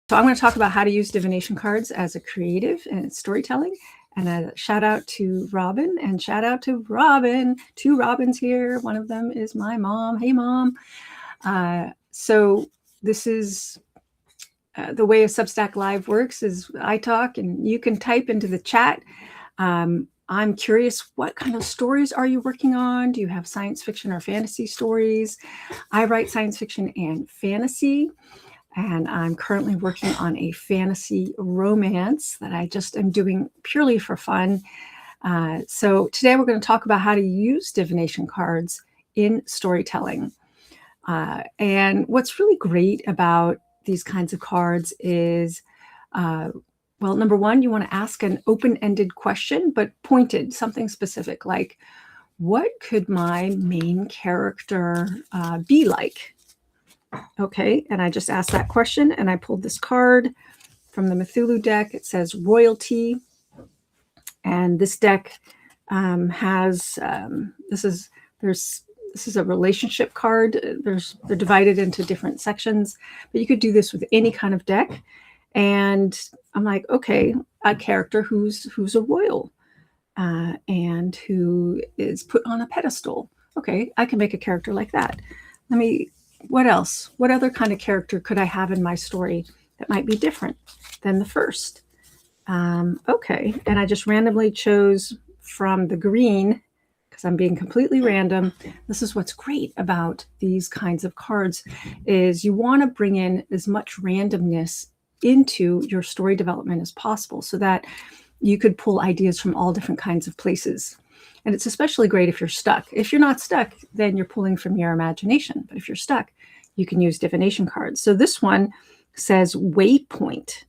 So I'm going to talk about how to use divination cards as a creative and storytelling. And a shout out to Robin, and shout out to Robin. Two Robins here. One of them is my mom. Hey, Mom. So this is the way a Substack Live works is I talk and you can type into the chat. I'm curious, what kind of stories are you working on? Do you have science fiction or fantasy stories? I write science fiction and fantasy. And I'm currently working on a fantasy romance that I just am doing purely for fun. So today we're going to talk about how to use divination cards in storytelling. And what's really great about these kinds of cards is, well, number one, you want to ask an open-ended question, but pointed, something specific, like, what could my main character be like? Okay, and I just asked that question, and I pulled this card from the Cthulhu deck. It says Royalty, and this deck has this is a relationship card. They're divided into different sections, but you could do this with any kind of deck. And I'm like, okay, a character who's a royal and who is put on a pedestal. Okay, I can make a character like that. What else? What other kind of character could I have in my story that might be different than the first? Okay, and I just randomly chose from the green because I'm being completely random. This is what's great about these kinds of cards is you want to bring in as much randomness into your story development as possible so that you could pull ideas from all different kinds of places. And it's especially great if you're stuck. If you're not stuck, then you're pulling from your imagination. But if you're stuck, you can use divination cards. So this one says Waypoint.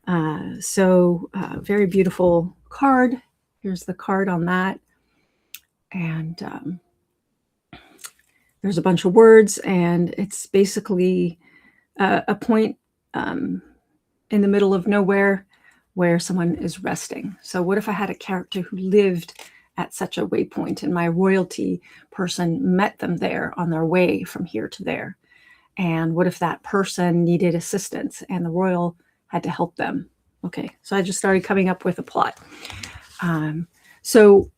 Very beautiful card. Here's the card on that. And there's a bunch of words, and it's basically a point in the middle of nowhere where someone is resting. So what if I had a character who lived at such a waypoint and my royalty person met them there on their way from here to there? And what if that person needed assistance and the royal had to help them? Okay, so I just started coming up with a plot. So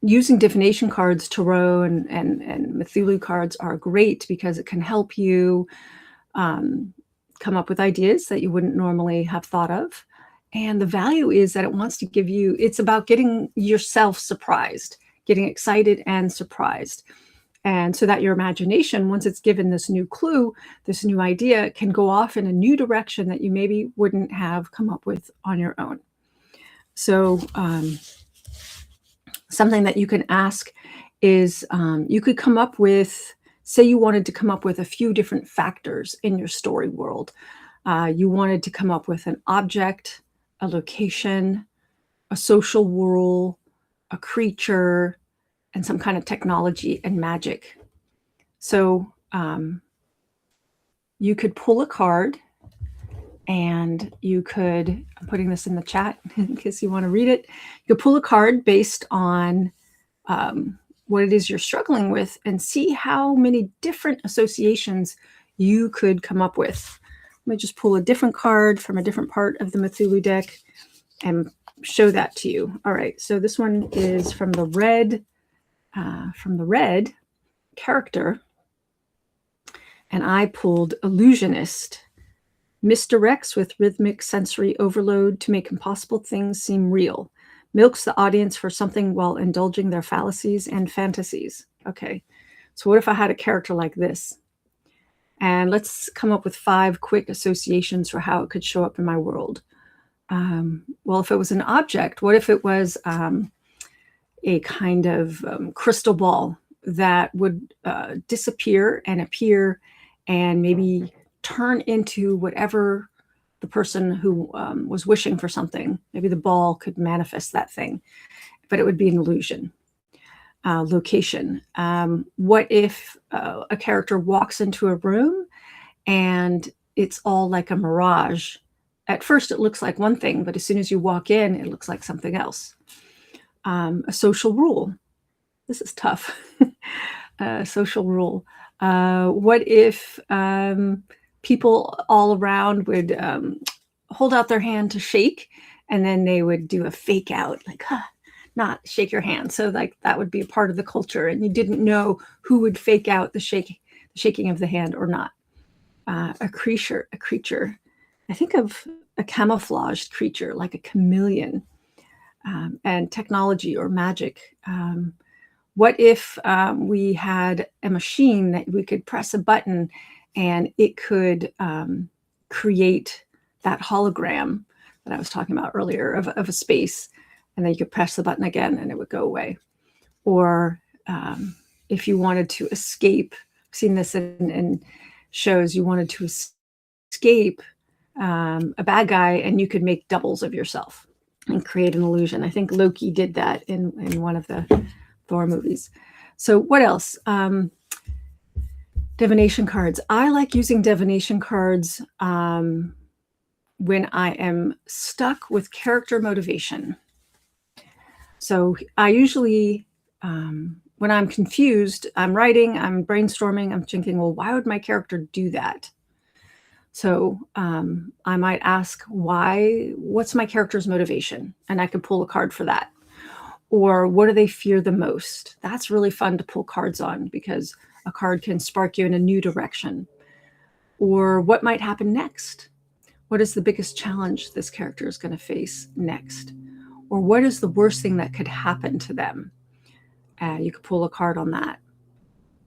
using divination cards, tarot and Cthulhu cards are great because it can help you come up with ideas that you wouldn't normally have thought of. And the value is that it wants to give you, it's about getting yourself surprised, getting excited and surprised. And so that your imagination, once it's given this new clue, this new idea, can go off in a new direction that you maybe wouldn't have come up with on your own. So something that you can ask is you could come up with, say you wanted to come up with a few different factors in your story world. You wanted to come up with an object, a location, a social rule, a creature, and some kind of technology and magic. So you could pull a card, and you could, I'm putting this in the chat in case you want to read it. You could pull a card based on what it is you're struggling with and see how many different associations you could come up with. Let me just pull a different card from a different part of the Cthulhu deck and show that to you. All right, so this one is from the red character, and I pulled Illusionist. Misdirects with rhythmic sensory overload to make impossible things seem real. Milks the audience for something while indulging their fallacies and fantasies. Okay, so what if I had a character like this? And let's come up with 5 quick associations for how it could show up in my world. Well, if it was an object, what if it was a kind of crystal ball that would disappear and appear and maybe turn into whatever the person who was wishing for something, maybe the ball could manifest that thing, but it would be an illusion. Location. What if a character walks into a room and it's all like a mirage? At first it looks like one thing, but as soon as you walk in, it looks like something else. A social rule. This is tough. Social rule. What if people all around would hold out their hand to shake, and then they would do a fake out, like, not shake your hand. So like that would be a part of the culture, and you didn't know who would fake out the shaking of the hand or not. A creature. I think of a camouflaged creature like a chameleon, and technology or magic. What if we had a machine that we could press a button and it could create that hologram that I was talking about earlier of a space, and then you could press the button again and it would go away. Or if you wanted to escape, I've seen this in shows, you wanted to escape a bad guy, and you could make doubles of yourself and create an illusion. I think Loki did that in one of the Thor movies. So what else? Divination cards. I like using divination cards when I am stuck with character motivation. So I usually, when I'm confused, I'm writing, I'm brainstorming, I'm thinking, well, why would my character do that? So I might ask, what's my character's motivation? And I could pull a card for that. Or what do they fear the most? That's really fun to pull cards on, because a card can spark you in a new direction. Or what might happen next? What is the biggest challenge this character is going to face next? Or what is the worst thing that could happen to them? You could pull a card on that.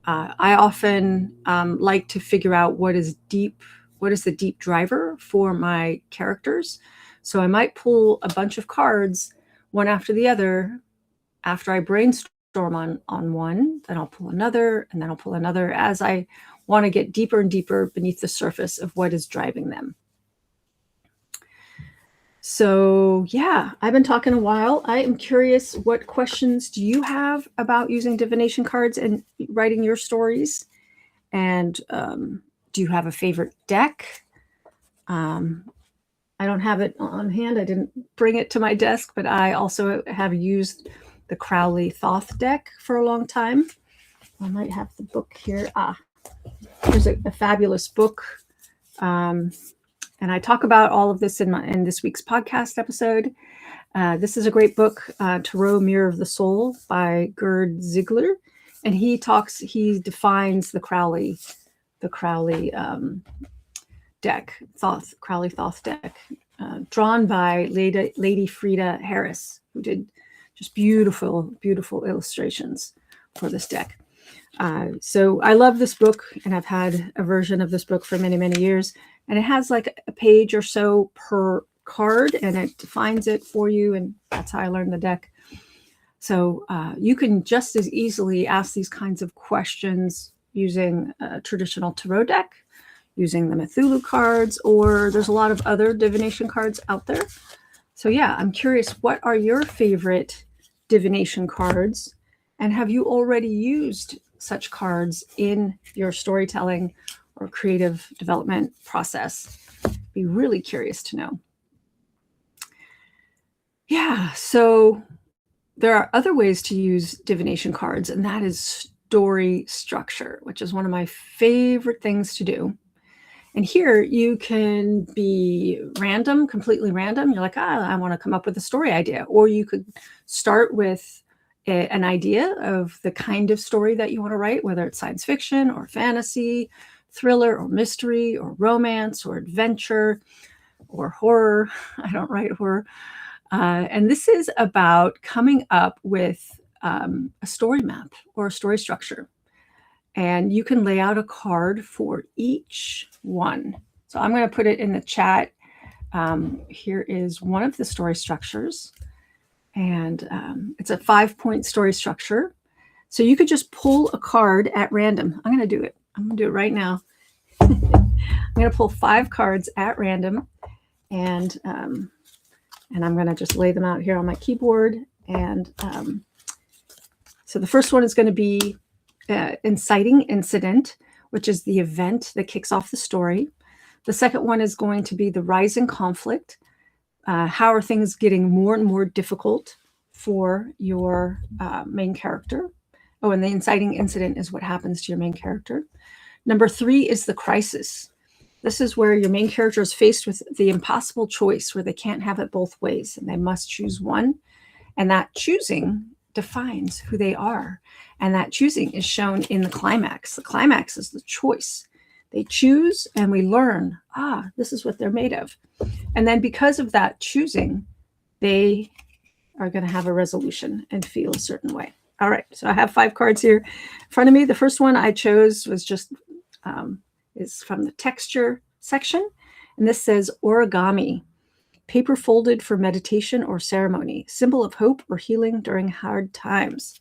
I often like to figure out what is the deep driver for my characters. So I might pull a bunch of cards, one after the other. After I brainstorm on one, then I'll pull another, and then I'll pull another, as I want to get deeper and deeper beneath the surface of what is driving them. So yeah, I've been talking a while. I am curious, what questions do you have about using divination cards and writing your stories? And do you have a favorite deck? I don't have it on hand. I didn't bring it to my desk, but I also have used the Crowley Thoth deck for a long time. I might have the book here. There's a fabulous book. And I talk about all of this in this week's podcast episode. This is a great book, Tarot Mirror of the Soul by Gerd Ziegler. And he defines the Crowley deck, Crowley Thoth deck, drawn by Lady Frida Harris, who did just beautiful, beautiful illustrations for this deck. So I love this book, and I've had a version of this book for many, many years. And it has like a page or so per card, and it defines it for you. And that's how I learned the deck. So you can just as easily ask these kinds of questions using a traditional tarot deck, using the Cthulhu cards, or there's a lot of other divination cards out there. So yeah, I'm curious, what are your favorite divination cards? And have you already used such cards in your storytelling or creative development process? Be really curious to know. Yeah, so there are other ways to use divination cards, and that is story structure, which is one of my favorite things to do. And here you can be random, completely random. You're like, I want to come up with a story idea. Or you could start with an idea of the kind of story that you want to write, whether it's science fiction or fantasy, thriller or mystery or romance or adventure or horror. I don't write horror. And this is about coming up with a story map or a story structure. And you can lay out a card for each one. So I'm going to put it in the chat. Here is one of the story structures. And it's a 5-point story structure. So you could just pull a card at random. I'm going to do it. I'm going to do it right now. I'm going to pull 5 cards at random. And I'm going to just lay them out here on my keyboard. And so the first one is going to be inciting incident, which is the event that kicks off the story. The second one is going to be the rising conflict. How are things getting more and more difficult for your main character? Oh, and the inciting incident is what happens to your main character. Number 3 is the crisis. This is where your main character is faced with the impossible choice where they can't have it both ways and they must choose one. And that choosing defines who they are. And that choosing is shown in the climax. The climax is the choice. They choose and we learn, this is what they're made of. And then because of that choosing, they are going to have a resolution and feel a certain way. All right, so I have 5 cards here in front of me. The first one I chose was just is from the texture section, and this says origami, paper folded for meditation or ceremony, symbol of hope or healing during hard times.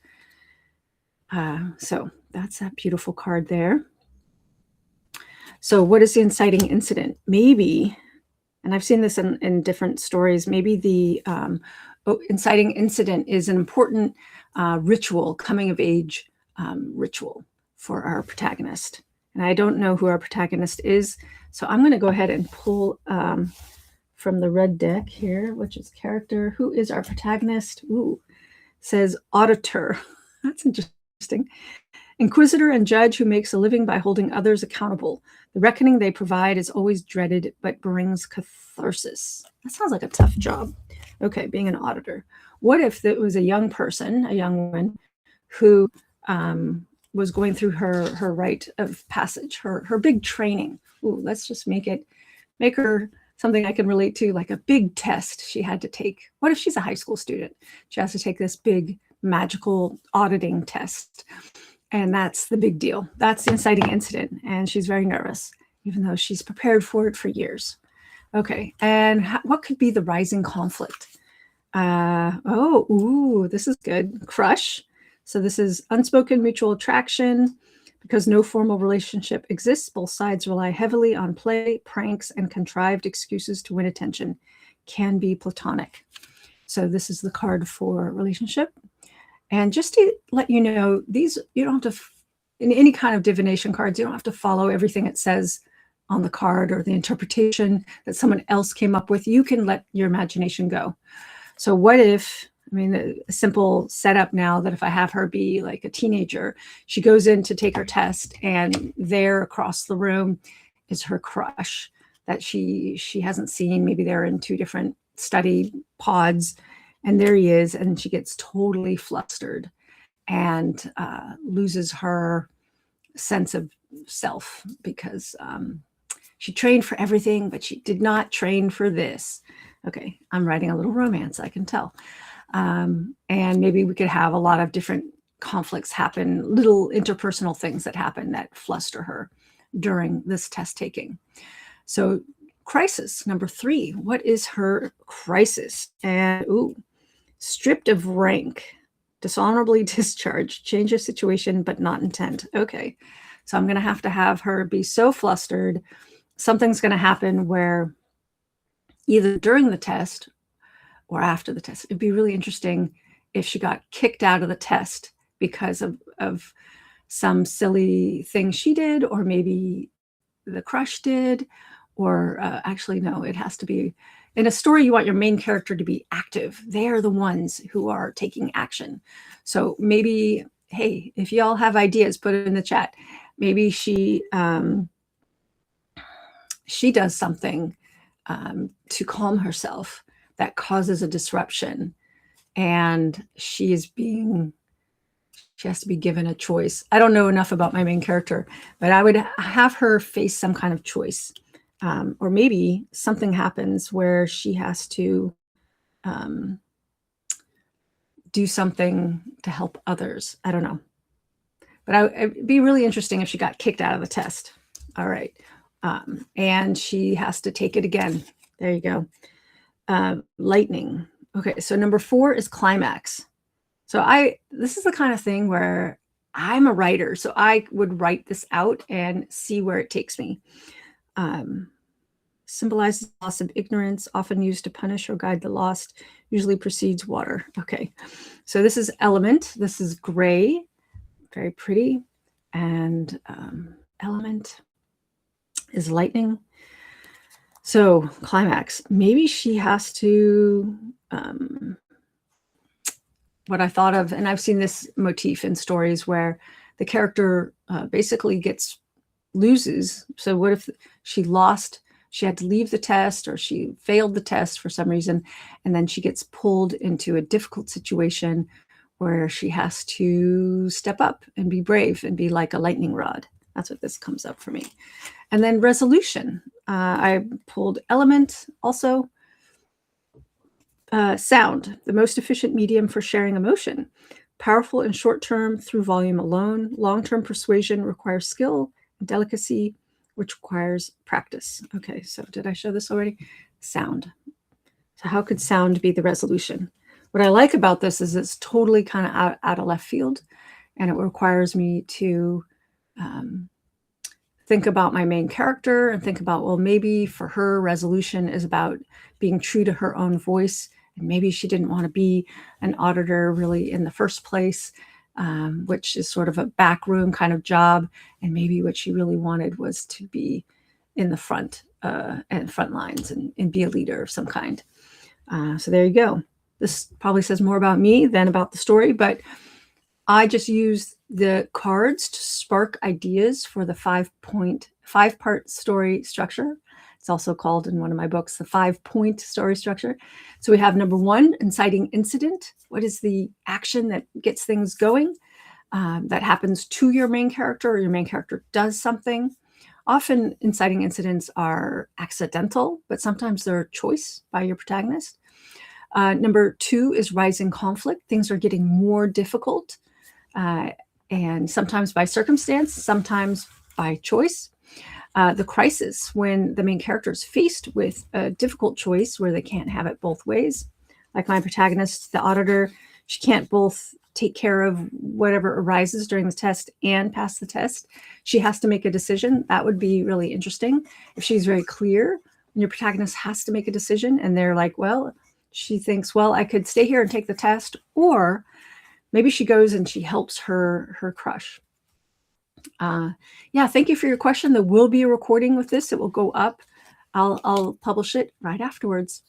So that's that beautiful card there. So what is the inciting incident? Maybe, and I've seen this in different stories, maybe the inciting incident is an important ritual, coming of age ritual for our protagonist. And I don't know who our protagonist is, so I'm going to go ahead and pull from the red deck here, which is character. Who is our protagonist? Ooh, says auditor. That's interesting. Inquisitor and judge who makes a living by holding others accountable. The reckoning they provide is always dreaded, but brings catharsis. That sounds like a tough job. Okay, being an auditor. What if it was a young person, a young woman, who was going through her rite of passage, her big training? Ooh, let's just make her something I can relate to, like a big test she had to take. What if she's a high school student? She has to take this big magical auditing test. And that's the big deal. That's the inciting incident. And she's very nervous, even though she's prepared for it for years. Okay, and what could be the rising conflict? This is good. Crush. So this is unspoken mutual attraction. Because no formal relationship exists, both sides rely heavily on play, pranks, and contrived excuses to win attention. Can be platonic. So this is the card for relationship. And just to let you know, these, you don't have to, in any kind of divination cards, you don't have to follow everything it says on the card or the interpretation that someone else came up with. You can let your imagination go. So what if, a simple setup now that if I have her be like a teenager, she goes in to take her test and there across the room is her crush that she hasn't seen. Maybe they're in 2 different study pods. And there he is, and she gets totally flustered and loses her sense of self because she trained for everything, but she did not train for this. Okay, I'm writing a little romance, I can tell. And maybe we could have a lot of different conflicts happen, little interpersonal things that happen that fluster her during this test taking. So crisis, number 3, what is her crisis? And stripped of rank, dishonorably discharged, change of situation, but not intent. Okay, so I'm going to have her be so flustered. Something's going to happen where either during the test or after the test, it'd be really interesting if she got kicked out of the test because of some silly thing she did, or maybe the crush did, or actually, no, it has to be, in a story, you want your main character to be active. They're the ones who are taking action. So maybe, hey, if y'all have ideas, put it in the chat. Maybe she does something to calm herself that causes a disruption, and she has to be given a choice. I don't know enough about my main character, but I would have her face some kind of choice. Or maybe something happens where she has to do something to help others. I don't know. But it'd be really interesting if she got kicked out of the test. All right. And she has to take it again. There you go. Lightning. Okay, so number 4 is climax. So this is the kind of thing where I'm a writer, so I would write this out and see where it takes me. Symbolizes loss of ignorance, often used to punish or guide the lost, usually precedes water. Okay, so this is element. This is gray, very pretty. And element is lightning. So climax, maybe she has to, what I thought of, and I've seen this motif in stories where the character basically gets loses? So what if she lost, she had to leave the test, or she failed the test for some reason, and then she gets pulled into a difficult situation where she has to step up and be brave and be like a lightning rod. That's what this comes up for me. And then resolution. I pulled element also. Sound, the most efficient medium for sharing emotion. Powerful in short term through volume alone. Long-term persuasion requires skill and delicacy, which requires practice. Okay, so did I show this already? Sound. So how could sound be the resolution? What I like about this is it's totally kind of out of left field, and it requires me to think about my main character and think about, well, maybe for her, resolution is about being true to her own voice. And maybe she didn't want to be an auditor really in the first place, which is sort of a backroom kind of job. And maybe what she really wanted was to be in the front and front lines and be a leader of some kind. So there you go. This probably says more about me than about the story, but I just use the cards to spark ideas for the five-part story structure. It's also called in one of my books, the 5-point story structure. So we have number 1, inciting incident. What is the action that gets things going that happens to your main character, or your main character does something? Often inciting incidents are accidental, but sometimes they're a choice by your protagonist. Number 2 is rising conflict. Things are getting more difficult. And sometimes by circumstance, sometimes by choice. The crisis, when the main character is faced with a difficult choice where they can't have it both ways. Like my protagonist, the auditor, she can't both take care of whatever arises during the test and pass the test. She has to make a decision. That would be really interesting if she's very clear. And your protagonist has to make a decision, and they're like, well, she thinks, well, I could stay here and take the test, or maybe she goes and she helps her crush. Yeah, thank you for your question. There will be a recording with this. It will go up. I'll publish it right afterwards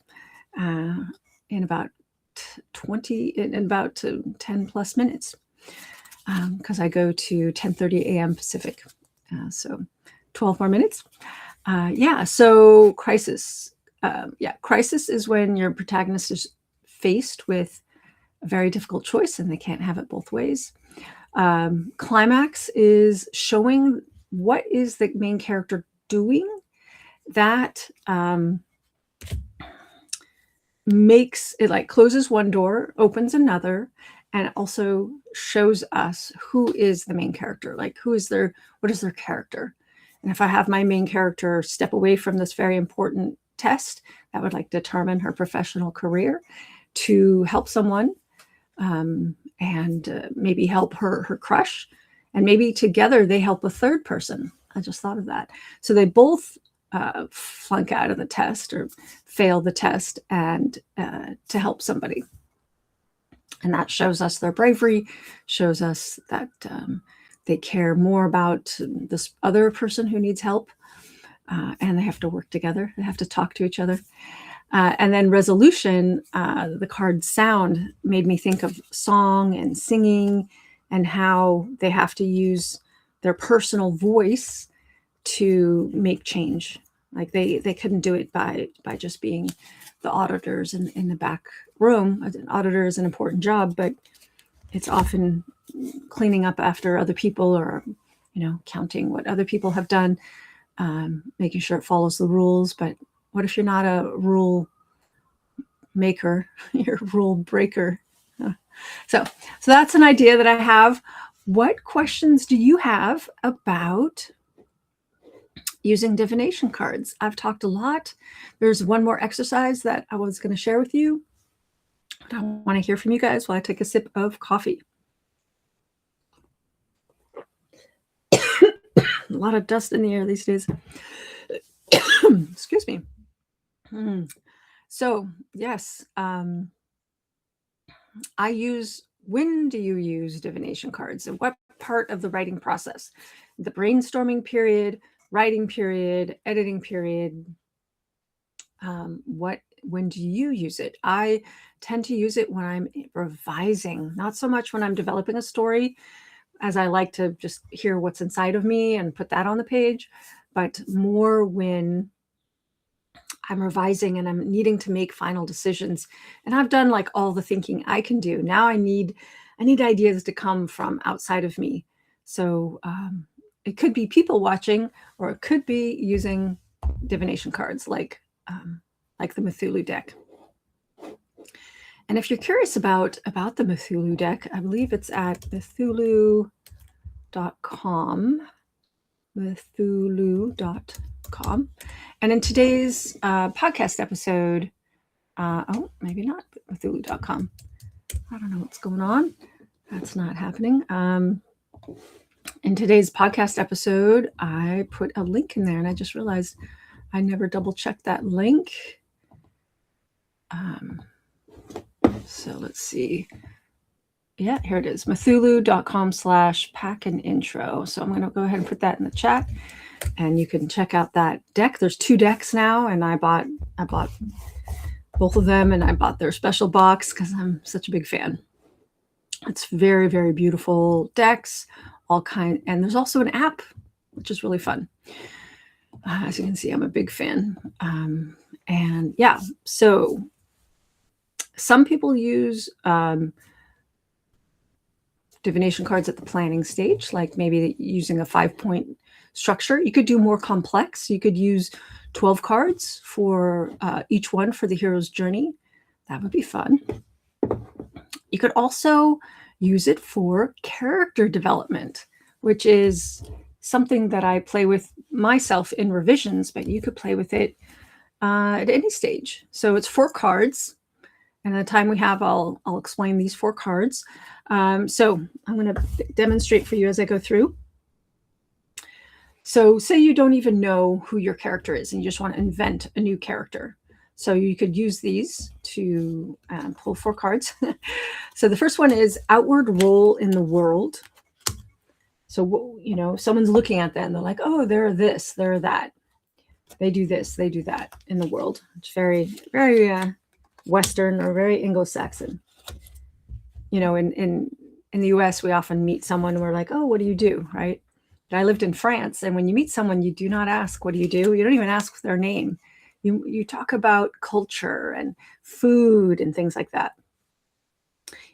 in about 10 plus minutes, because I go to 10:30 a.m. Pacific. So 12 more minutes. Yeah, so crisis. Crisis is when your protagonist is faced with a very difficult choice and they can't have it both ways. Climax is showing what is the main character doing that makes it, like, closes one door, opens another, and also shows us who is the main character, like what is their character. And if I have my main character step away from this very important test, that would like determine her professional career to help someone, and maybe help her crush, and maybe together they help a third person. I just thought of that. So they both flunk out of the test or fail the test, and to help somebody. And that shows us their bravery, shows us that they care more about this other person who needs help, and they have to work together. They have to talk to each other. And then resolution, the card sound made me think of song and singing, and how they have to use their personal voice to make change. Like they couldn't do it by just being the auditors in the back room. An auditor is an important job, but it's often cleaning up after other people, or counting what other people have done, making sure it follows the rules. But what if you're not a rule maker, you're a rule breaker? So that's an idea that I have. What questions do you have about using divination cards? I've talked a lot. There's one more exercise that I was going to share with you. I want to hear from you guys while I take a sip of coffee. A lot of dust in the air these days. Excuse me. So yes, when do you use divination cards, and what part of the writing process? The brainstorming period, writing period, editing period? When do you use it? I tend to use it when I'm revising, not so much when I'm developing a story. as I like to just hear what's inside of me and put that on the page, but more when I'm revising and I'm needing to make final decisions. And I've done like all the thinking I can do. Now I need ideas to come from outside of me. So it could be people watching, or it could be using divination cards like the Cthulhu deck. And if you're curious about the Cthulhu deck, I believe it's at Cthulhu.com. Cthulhu.com. And in today's podcast episode, maybe not Cthulhu.com. I don't know what's going on. That's not happening. In today's podcast episode, I put a link in there, and I just realized I never double checked that link. So let's see. Yeah, here it is. Cthulhu.com/pack-an-intro. So I'm going to go ahead and put that in the chat, and you can check out that deck. There's 2 decks now, and I bought both of them, and I bought their special box because I'm such a big fan. It's very, very beautiful decks, and there's also an app, which is really fun. As you can see, I'm a big fan. And yeah, so some people use divination cards at the planning stage, like maybe using a 5-point structure. You could do more complex. You could use 12 cards for each one for the hero's journey. That would be fun. You could also use it for character development, which is something that I play with myself in revisions, but you could play with it at any stage. So it's 4 cards. And the time we have, I'll explain these 4 cards. So I'm going to demonstrate for you as I go through. So say you don't even know who your character is and you just want to invent a new character. So you could use these to pull 4 cards. So the first one is outward role in the world. So, someone's looking at that and they're like, oh, they're this, they're that. They do this, they do that in the world. It's very, very Western or very Anglo-Saxon. In the US, we often meet someone and we're like, oh, what do you do, right? But I lived in France, and when you meet someone, you do not ask, what do you do? You don't even ask their name. You talk about culture and food and things like that.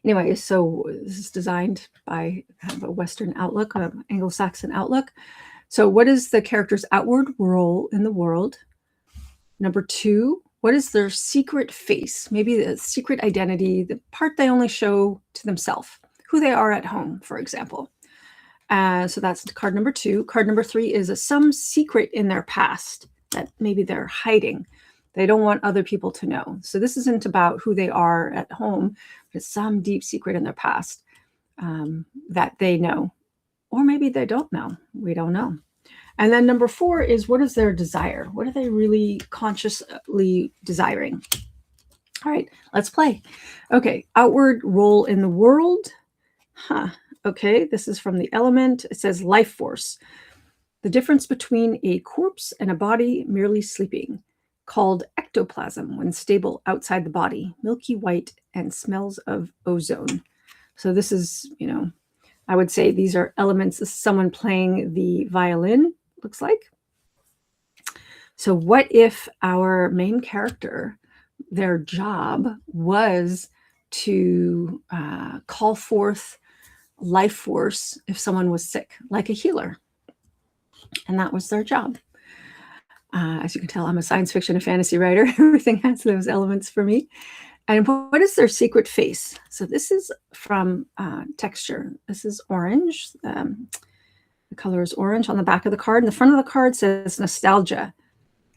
Anyway, so this is designed by kind of a Western outlook, an Anglo-Saxon outlook. So what is the character's outward role in the world? Number 2, what is their secret face? Maybe the secret identity, the part they only show to themselves, who they are at home, for example. So that's card number 2. Card number 3 is some secret in their past that maybe they're hiding. They don't want other people to know. So this isn't about who they are at home, but it's some deep secret in their past that they know. Or maybe they don't know. We don't know. And then number 4 is, what is their desire? What are they really consciously desiring? All right, let's play. Okay, outward role in the world. Okay, this is from the element. It says life force. The difference between a corpse and a body merely sleeping, called ectoplasm when stable outside the body, milky white and smells of ozone. So this is, I would say these are elements. This is someone playing the violin, looks like. So what if our main character, their job was to call forth life force if someone was sick, like a healer? And that was their job. As you can tell, I'm a science fiction and fantasy writer. Everything has those elements for me. And what is their secret face? So this is from texture. This is orange. The color is orange on the back of the card. And the front of the card says nostalgia,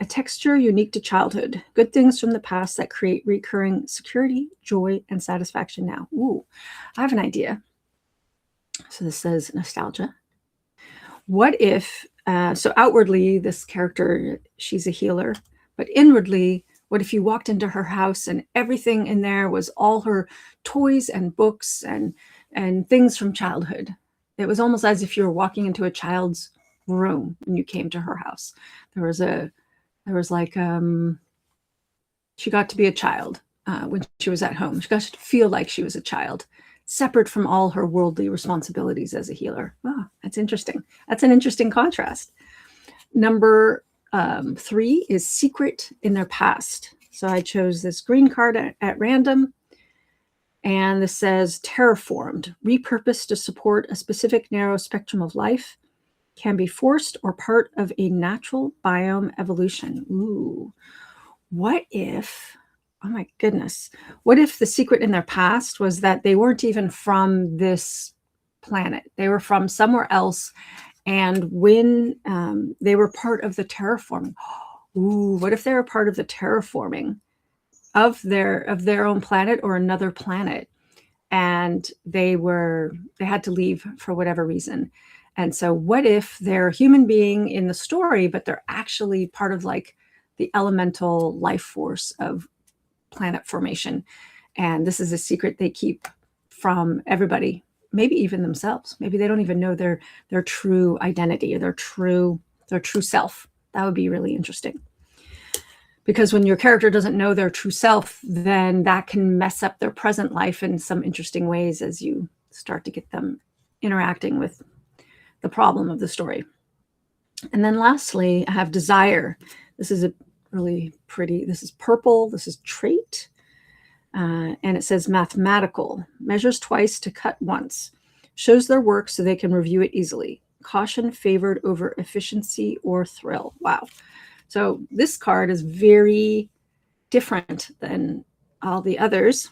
a texture unique to childhood. Good things from the past that create recurring security, joy, and satisfaction now. Ooh, I have an idea. So this says nostalgia. What if, so outwardly, this character, she's a healer, but inwardly, what if you walked into her house and everything in there was all her toys and books and things from childhood? It was almost as if you were walking into a child's room when you came to her house. She got to be a child when she was at home. She got to feel like she was a child. separate from all her worldly responsibilities as a healer. Oh, that's interesting. That's an interesting contrast. Number 3 is secret in their past. So I chose this green card at random. And this says terraformed, repurposed to support a specific narrow spectrum of life, can be forced or part of a natural biome evolution. Ooh, what if, oh my goodness, what if the secret in their past was that they weren't even from this planet? They were from somewhere else. And when they were part of the terraforming, ooh, what if they were part of the terraforming of their own planet or another planet, and they had to leave for whatever reason? And so what if they're a human being in the story, but they're actually part of like the elemental life force of planet formation? And this is a secret they keep from everybody, maybe even themselves. Maybe they don't even know their true identity or their true self. That would be really interesting. Because when your character doesn't know their true self, then that can mess up their present life in some interesting ways as you start to get them interacting with the problem of the story. And then lastly, I have desire. This is a really pretty, this is purple, this is trait. And it says mathematical, measures twice to cut once, shows their work so they can review it easily. Caution favored over efficiency or thrill. Wow. So this card is very different than all the others.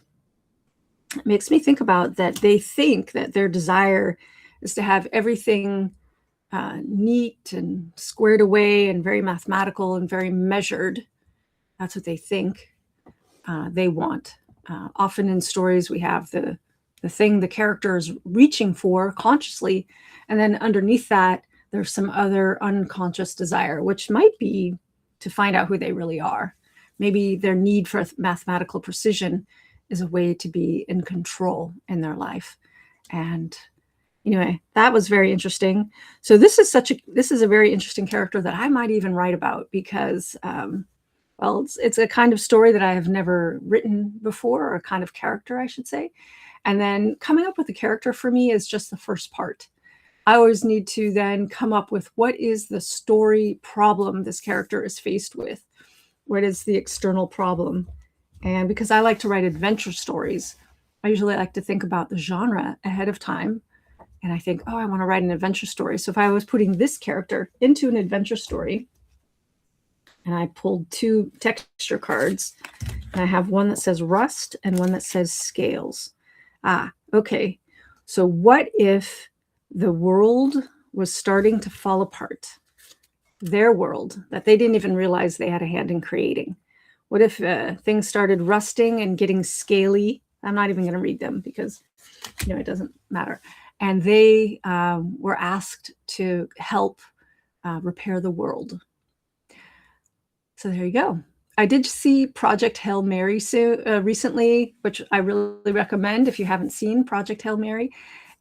It makes me think about that they think that their desire is to have everything neat and squared away and very mathematical and very measured. That's what they think they want. Often in stories, we have the thing the character is reaching for consciously, and then underneath that, there's some other unconscious desire, which might be to find out who they really are. Maybe their need for mathematical precision is a way to be in control in their life. And anyway, that was very interesting. So this is a very interesting character that I might even write about because, well, it's a kind of story that I have never written before, or a kind of character, I should say. And then coming up with a character for me is just the first part. I always need to then come up with what is the story problem this character is faced with? What is the external problem? And because I like to write adventure stories, I usually like to think about the genre ahead of time. And I think, oh, I want to write an adventure story. So if I was putting this character into an adventure story, and I pulled 2 texture cards, and I have one that says rust and one that says scales. Okay. So what if the world was starting to fall apart? Their world that they didn't even realize they had a hand in creating. What if things started rusting and getting scaly? I'm not even going to read them because, it doesn't matter. And they were asked to help repair the world. So there you go. I did see Project Hail Mary recently, which I really recommend if you haven't seen Project Hail Mary.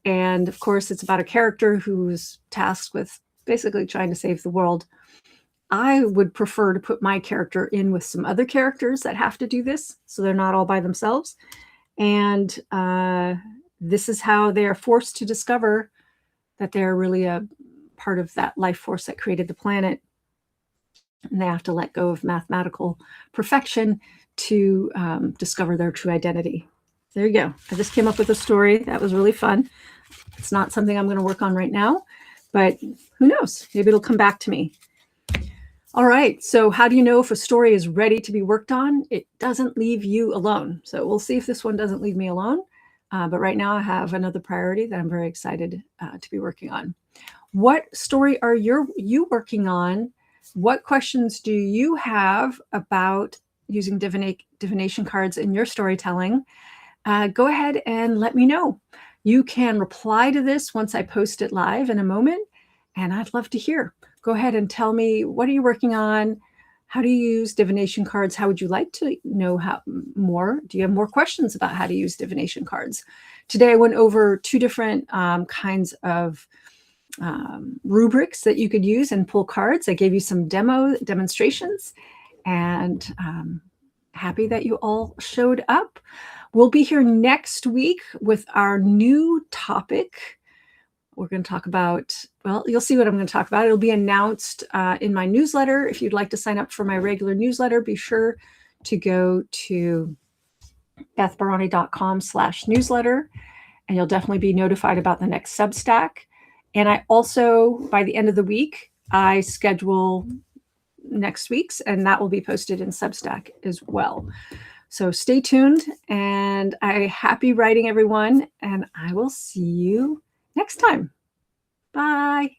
And of course, it's about a character who's tasked with basically trying to save the world. I would prefer to put my character in with some other characters that have to do this, so they're not all by themselves. And this is how they are forced to discover that they're really a part of that life force that created the planet. And they have to let go of mathematical perfection to discover their true identity. There you go. I just came up with a story. That was really fun. It's not something I'm going to work on right now, but who knows? Maybe it'll come back to me. All right. So how do you know if a story is ready to be worked on? It doesn't leave you alone. So we'll see if this one doesn't leave me alone. But right now I have another priority that I'm very excited to be working on. What story are you working on? What questions do you have about using divination cards in your storytelling? Go ahead and let me know. You can reply to this once I post it live in a moment, and I'd love to hear. Go ahead and tell me, what are you working on? How do you use divination cards? How would you like to know more? Do you have more questions about how to use divination cards? Today I went over 2 different kinds of rubrics that you could use and pull cards. I gave you some demonstrations, and happy that you all showed up. We'll be here next week with our new topic. We're going to talk about, well, you'll see what I'm going to talk about. It'll be announced in my newsletter. If you'd like to sign up for my regular newsletter, be sure to go to bethbarany.com/newsletter, and you'll definitely be notified about the next Substack. And I also, by the end of the week, I schedule next week's, and that will be posted in Substack as well. So stay tuned, and happy writing, everyone, and I will see you next time. Bye.